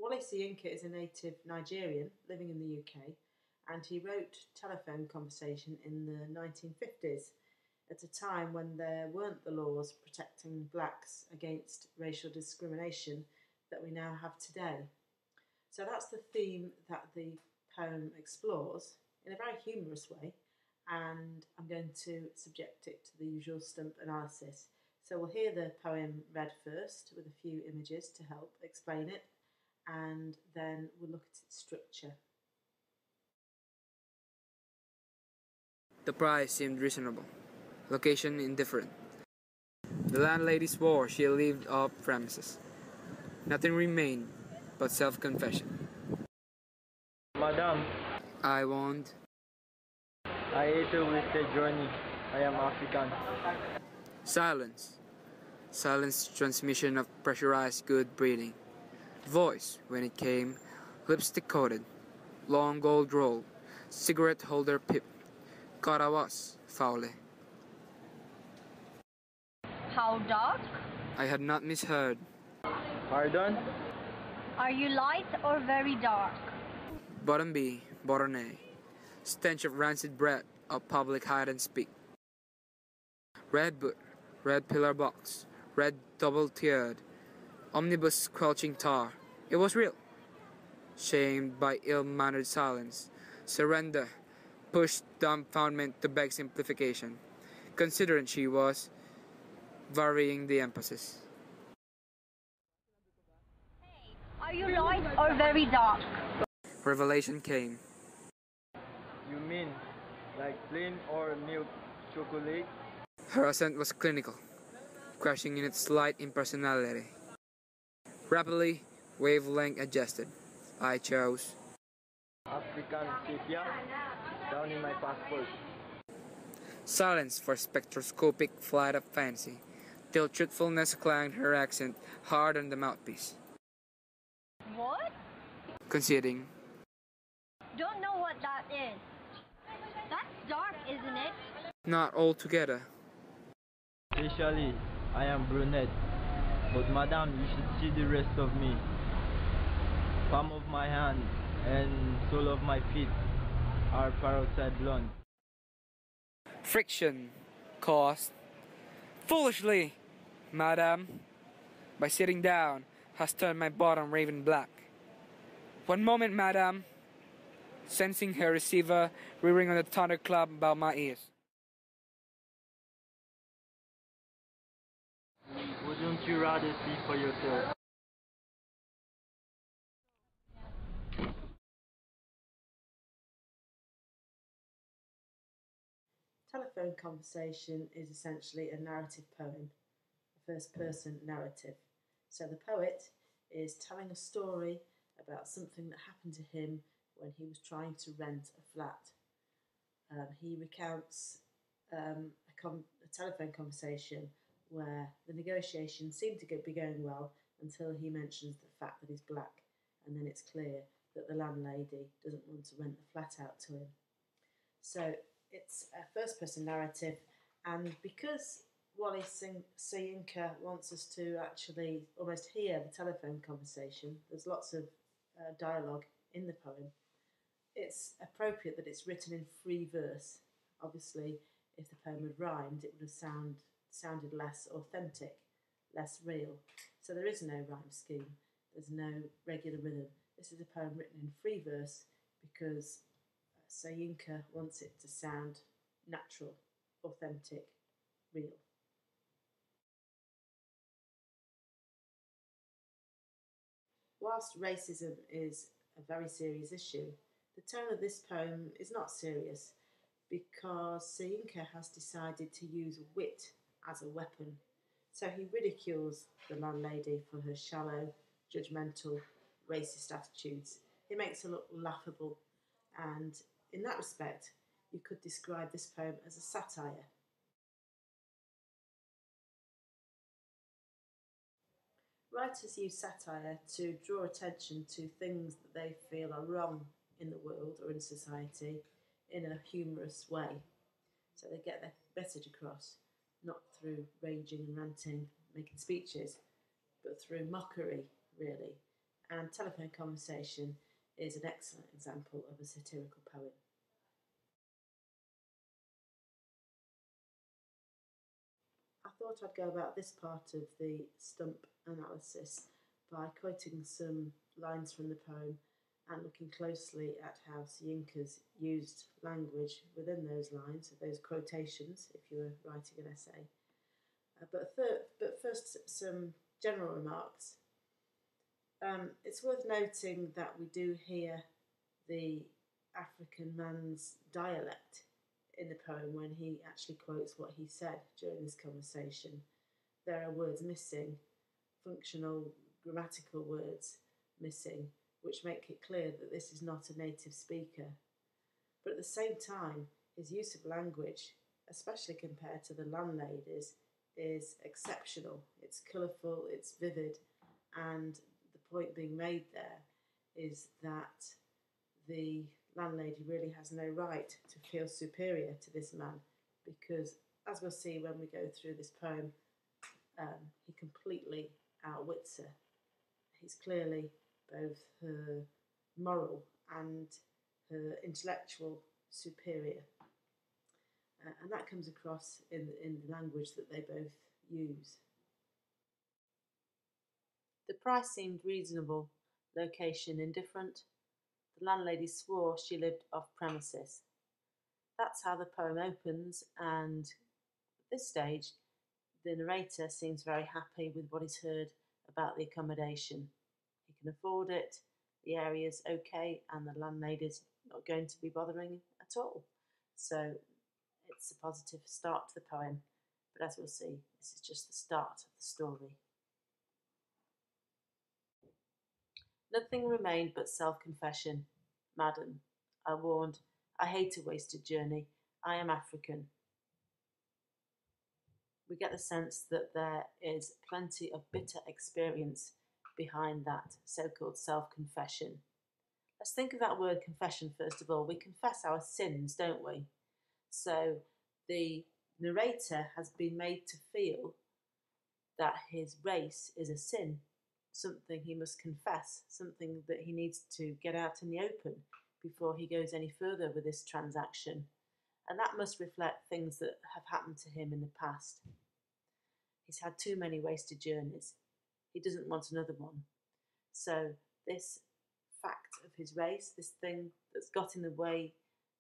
Wole Soyinka is a native Nigerian living in the UK, and he wrote Telephone Conversation in the 1950s, at a time when there weren't the laws protecting blacks against racial discrimination that we now have today. So that's the theme that the poem explores in a very humorous way, and I'm going to subject it to the usual stump analysis. So we'll hear the poem read first with a few images to help explain it, and then we'll look at its structure. The price seemed reasonable. Location indifferent. The landlady swore she lived off premises. Nothing remained but self-confession. Madam, I warned. I hate a wasted journey. I am African. Silence. Silence transmission of pressurized good breeding. Voice, when it came, lipstick coated, long gold roll, cigarette holder pip. Caught I was, foully. How dark? I had not misheard. Pardon? Are you light or very dark? Bottom B, bottom A. Stench of rancid bread of public hide and speak. Red boot, red pillar box, red double-tiered, omnibus squelching tar. It was real. Shamed by ill-mannered silence, surrender, pushed dumbfoundment to beg simplification. Considerate she was, varying the emphasis. Hey, are you light or very dark? Revelation came. You mean like plain or milk chocolate? Her accent was clinical, crashing in its slight impersonality. Rapidly, wavelength adjusted. I chose African sepia? Down in my passport. silence for spectroscopic flight of fancy, till truthfulness clanged her accent hard on the mouthpiece. What? Conceding, Don't know what that is. That's dark, isn't it? not altogether. Facially, I am brunette. But madam, you should see the rest of me. Palm of my hand and sole of my feet are peroxide blonde. Friction caused foolishly, madam, by sitting down, has turned my bottom raven black. One moment, madam, sensing her receiver rearing on the thunderclap about my ears. Wouldn't you rather see for yourself? Telephone Conversation is essentially a narrative poem, a first-person narrative. So the poet is telling a story about something that happened to him when he was trying to rent a flat. He recounts a telephone conversation where the negotiations seem to be going well until he mentions the fact that he's black, and then it's clear that the landlady doesn't want to rent the flat out to him. So it's a first-person narrative, and because Wole Soyinka wants us to actually almost hear the telephone conversation, there's lots of dialogue in the poem, it's appropriate that it's written in free verse. Obviously, if the poem had rhymed, it would have sounded less authentic, less real. So there is no rhyme scheme, there's no regular rhythm. This is a poem written in free verse because Soyinka wants it to sound natural, authentic, real. Whilst racism is a very serious issue, the tone of this poem is not serious because Soyinka has decided to use wit as a weapon. So he ridicules the landlady for her shallow, judgmental, racist attitudes. He makes her look laughable, and in that respect, you could describe this poem as a satire. Writers use satire to draw attention to things that they feel are wrong in the world or in society in a humorous way. So they get their message across, not through raging and ranting, making speeches, but through mockery, really. and telephone conversation is an excellent example of a satirical poem. I thought I'd go about this part of the stump analysis by quoting some lines from the poem and looking closely at how Soyinka's used language within those lines, those quotations, if you were writing an essay. But first, some general remarks. It's worth noting that we do hear the African man's dialect in the poem when he actually quotes what he said during this conversation. There are words missing, functional grammatical words missing, which make it clear that this is not a native speaker. But at the same time, his use of language, especially compared to the landlady's, is exceptional. It's colourful, it's vivid, and the point being made there is that the landlady really has no right to feel superior to this man, because, as we'll see when we go through this poem, he completely outwits her. He's clearly both her moral and her intellectual superior. And that comes across in the language that they both use. The price seemed reasonable, location indifferent. The landlady swore she lived off premises. That's how the poem opens, and at this stage, the narrator seems very happy with what he's heard about the accommodation. He can afford it, the area's okay, and the landlady's not going to be bothering at all. So it's a positive start to the poem, but as we'll see, this is just the start of the story. Nothing remained but self-confession. Madam, I warned, I hate a wasted journey. I am African. We get the sense that there is plenty of bitter experience behind that so-called self-confession. Let's think of that word confession first of all. We confess our sins, don't we? So the narrator has been made to feel that his race is a sin, something he must confess, something that he needs to get out in the open before he goes any further with this transaction. And that must reflect things that have happened to him in the past. He's had too many wasted journeys. He doesn't want another one. So this fact of his race, this thing that's got in the way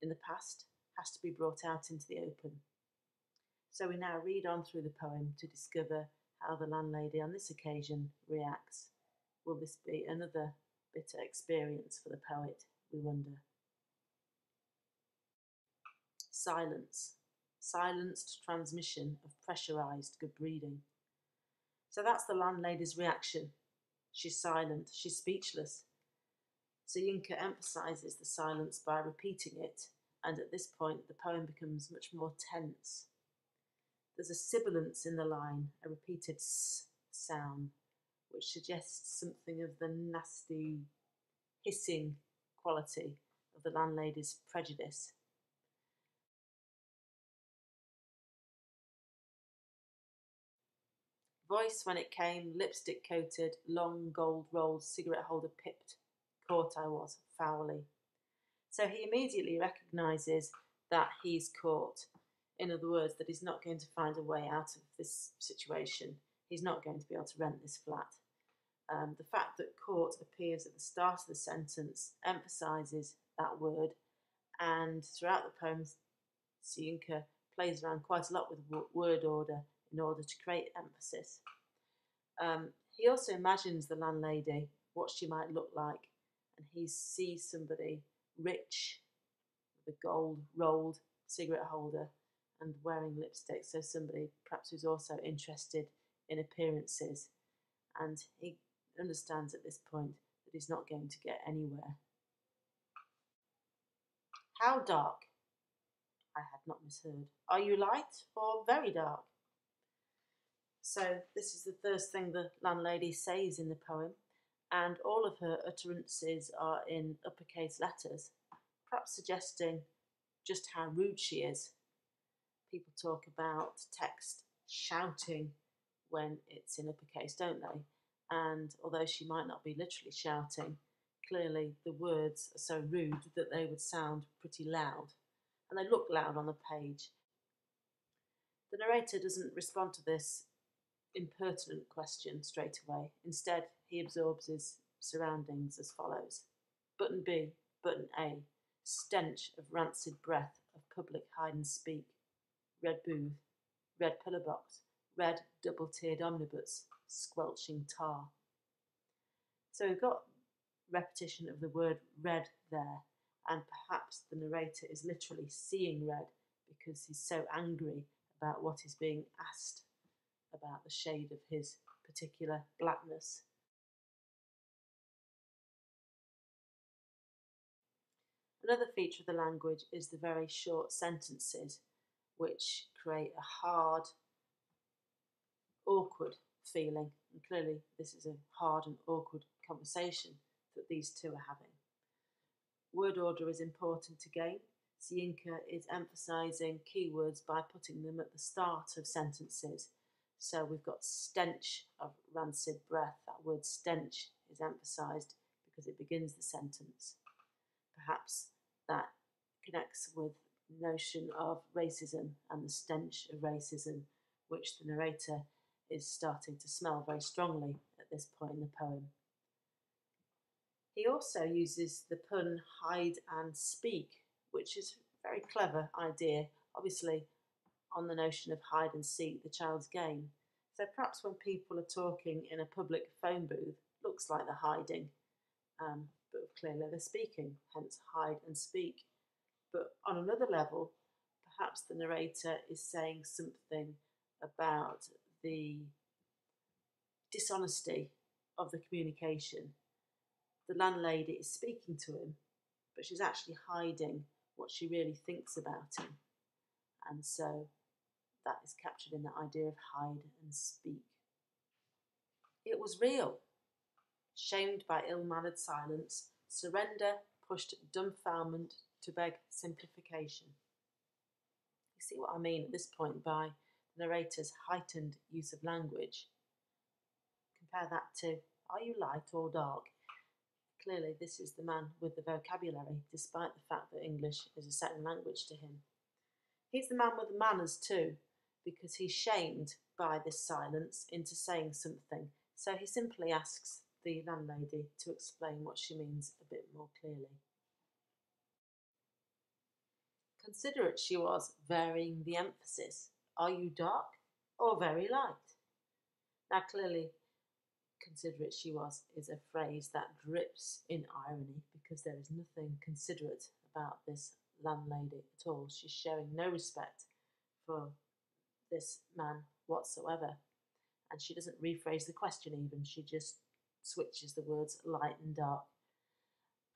in the past, has to be brought out into the open. So we now read on through the poem to discover how the landlady on this occasion reacts. Will this be another bitter experience for the poet, we wonder? Silence. Silenced transmission of pressurised good breeding. So that's the landlady's reaction. She's silent, she's speechless. Soyinka emphasises the silence by repeating it, and at this point the poem becomes much more tense. There's a sibilance in the line, a repeated s sound, which suggests something of the nasty, hissing quality of the landlady's prejudice. Voice, when it came, lipstick coated, long gold rolled cigarette holder pipped. Caught I was, foully. So he immediately recognises that he's caught. In other words, that he's not going to find a way out of this situation. He's not going to be able to rent this flat. The fact that caught appears at the start of the sentence emphasises that word, and throughout the poem, Soyinka plays around quite a lot with word order in order to create emphasis. He also imagines the landlady, what she might look like, and he sees somebody rich with a gold rolled cigarette holder and wearing lipstick, so somebody perhaps who's also interested in appearances, and he understands at this point that he's not going to get anywhere. How dark? I had not misheard. Are you light or very dark? So this is the first thing the landlady says in the poem, and all of her utterances are in uppercase letters, perhaps suggesting just how rude she is. People talk about text shouting when it's in uppercase, don't they? and although she might not be literally shouting, clearly the words are so rude that they would sound pretty loud, and they look loud on the page. The narrator doesn't respond to this impertinent question straight away. Instead, he absorbs his surroundings as follows. Button B, button A, stench of rancid breath of public hide and speak, red booth, red pillar box, red double-tiered omnibus, squelching tar. So we've got repetition of the word red there, and perhaps the narrator is literally seeing red because he's so angry about what is being asked about the shade of his particular blackness. Another feature of the language is the very short sentences, which create a hard, awkward feeling. And clearly this is a hard and awkward conversation that these two are having. Word order is important again. Soyinka is emphasising keywords by putting them at the start of sentences. So we've got stench of rancid breath. That word stench is emphasised because it begins the sentence. Perhaps that connects with the notion of racism and the stench of racism, which the narrator is starting to smell very strongly at this point in the poem. He also uses the pun hide and speak, which is a very clever idea, obviously on the notion of hide and seek, the child's game. So perhaps when people are talking in a public phone booth, looks like they're hiding, but clearly they're speaking, hence hide and speak. But on another level, perhaps the narrator is saying something about the dishonesty of the communication. The landlady is speaking to him, but she's actually hiding what she really thinks about him. And so that is captured in the idea of hide and speak. It was real. Shamed by ill-mannered silence, surrender pushed dumbfoundment to beg simplification. You see what I mean at this point by the narrator's heightened use of language? Compare that to, are you light or dark? Clearly this is the man with the vocabulary, despite the fact that English is a second language to him. He's the man with the manners too, because he's shamed by this silence into saying something, so he simply asks the landlady to explain what she means a bit more clearly. Considerate she was, varying the emphasis. Are you dark or very light? Now clearly, considerate she was is a phrase that drips in irony because there is nothing considerate about this landlady at all. She's showing no respect for this man whatsoever, and she doesn't rephrase the question even, she just switches the words light and dark.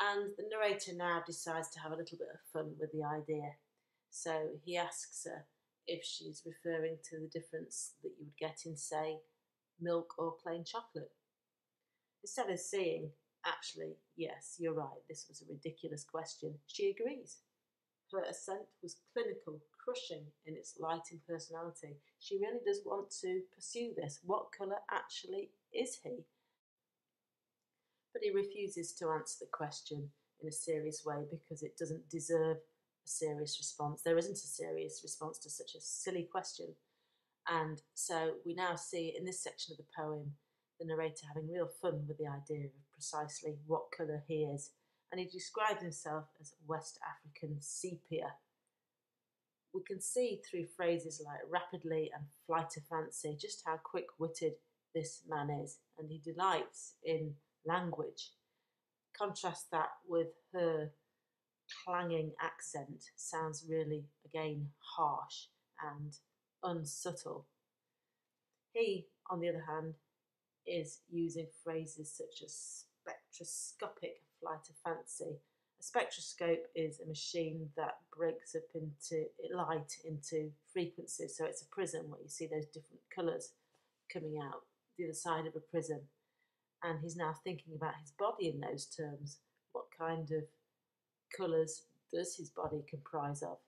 And the narrator now decides to have a little bit of fun with the idea. So he asks her if she's referring to the difference that you would get in, say, milk or plain chocolate. Instead of saying, actually, yes, you're right, this was a ridiculous question, she agrees. Her assent was clinical, crushing in its light impersonality. She really does want to pursue this. What colour actually is he? But he refuses to answer the question in a serious way because it doesn't deserve a serious response. There isn't a serious response to such a silly question. And so we now see in this section of the poem the narrator having real fun with the idea of precisely what colour he is. And he describes himself as West African sepia. We can see through phrases like rapidly and flight of fancy just how quick-witted this man is, and he delights in language. Contrast that with her clanging accent, sounds really, again, harsh and unsubtle. He, on the other hand, is using phrases such as spectroscopic flight of fancy. A spectroscope is a machine that breaks up into light into frequencies, so it's a prism where you see those different colours coming out the other side of a prism. And he's now thinking about his body in those terms. What kind of colours does his body comprise of?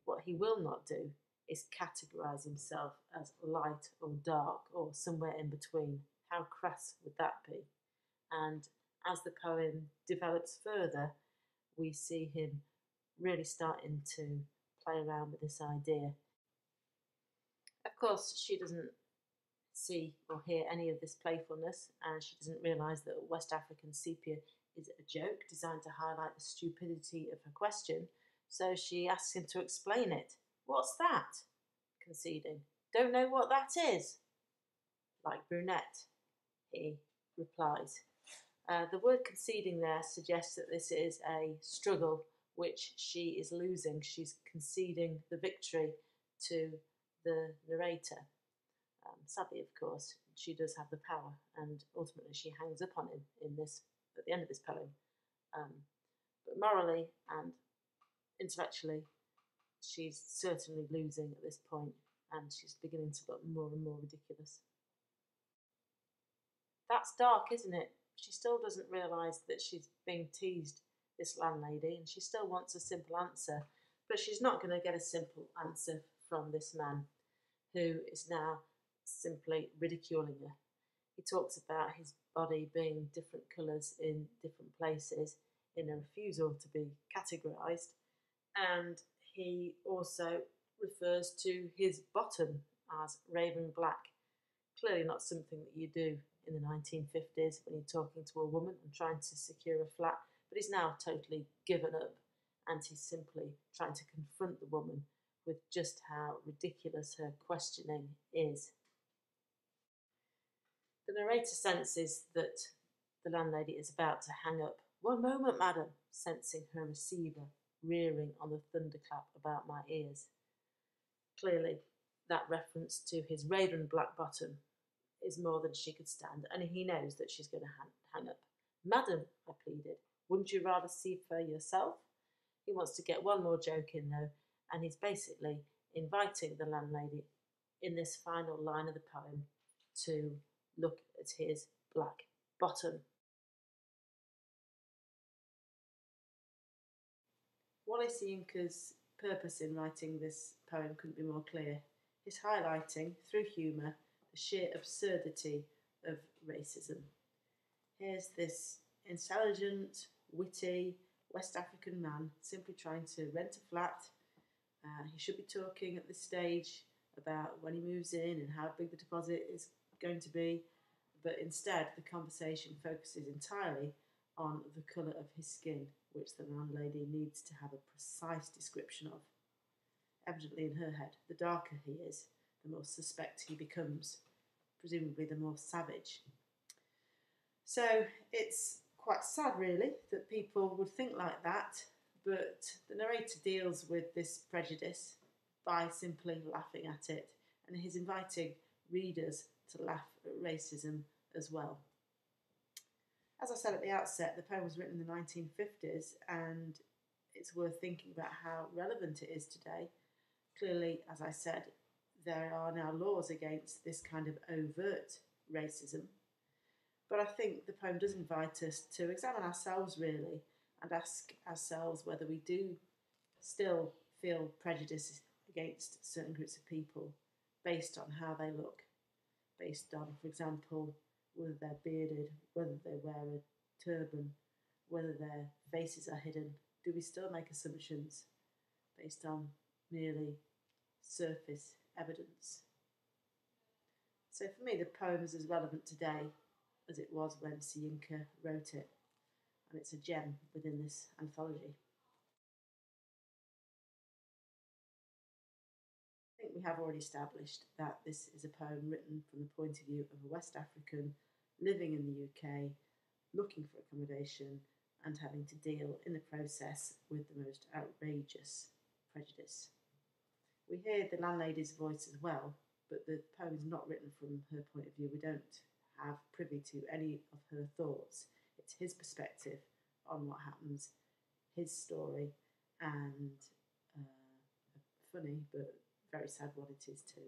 What he will not do is categorise himself as light or dark or somewhere in between. How crass would that be? And as the poem develops further, we see him really starting to play around with this idea. Of course, she doesn't see or hear any of this playfulness, and she doesn't realise that West African sepia is a joke designed to highlight the stupidity of her question, so she asks him to explain it. What's that? Conceding. Don't know what that is? Like brunette, he replies. The word conceding there suggests that this is a struggle which she is losing. She's conceding the victory to the narrator. Sadly, of course, she does have the power, and ultimately she hangs up on him at the end of this poem. But morally and intellectually, she's certainly losing at this point, and she's beginning to look more and more ridiculous. That's dark, isn't it? She still doesn't realise that she's being teased, this landlady, and she still wants a simple answer, but she's not going to get a simple answer from this man, who is now simply ridiculing her. He talks about his body being different colours in different places in a refusal to be categorised, and he also refers to his bottom as raven black. Clearly not something that you do in the 1950s when you're talking to a woman and trying to secure a flat, but he's now totally given up, and he's simply trying to confront the woman with just how ridiculous her questioning is. The narrator senses that the landlady is about to hang up. "One moment, madam," sensing her receiver rearing on the thunderclap about my ears. Clearly, that reference to his raven black bottom is more than she could stand, and he knows that she's going to hang up. "Madam," I pleaded, "wouldn't you rather see for yourself?" He wants to get one more joke in, though, and he's basically inviting the landlady in this final line of the poem to look at his black bottom. Wole Soyinka's purpose in writing this poem couldn't be more clear. He's highlighting, through humour, the sheer absurdity of racism. Here's this intelligent, witty West African man simply trying to rent a flat. He should be talking at this stage about when he moves in and how big the deposit is going to be, but instead the conversation focuses entirely on the colour of his skin, which the landlady needs to have a precise description of. Evidently in her head, the darker he is, the more suspect he becomes, presumably the more savage. So it's quite sad, really, that people would think like that, but the narrator deals with this prejudice by simply laughing at it, and he's inviting readers to laugh at racism as well. As I said at the outset, the poem was written in the 1950s, and it's worth thinking about how relevant it is today. Clearly, as I said, there are now laws against this kind of overt racism, but I think the poem does invite us to examine ourselves, really, and ask ourselves whether we do still feel prejudice against certain groups of people based on how they look, based on, for example, whether they're bearded, whether they wear a turban, whether their faces are hidden. Do we still make assumptions based on merely surface evidence? So for me, the poem is as relevant today as it was when Soyinka wrote it, and it's a gem within this anthology. I think we have already established that this is a poem written from the point of view of a West African living in the UK, looking for accommodation and having to deal in the process with the most outrageous prejudice. We hear the landlady's voice as well, but the poem is not written from her point of view. We don't have privy to any of her thoughts. It's his perspective on what happens, his story, and a funny but very sad one it is too.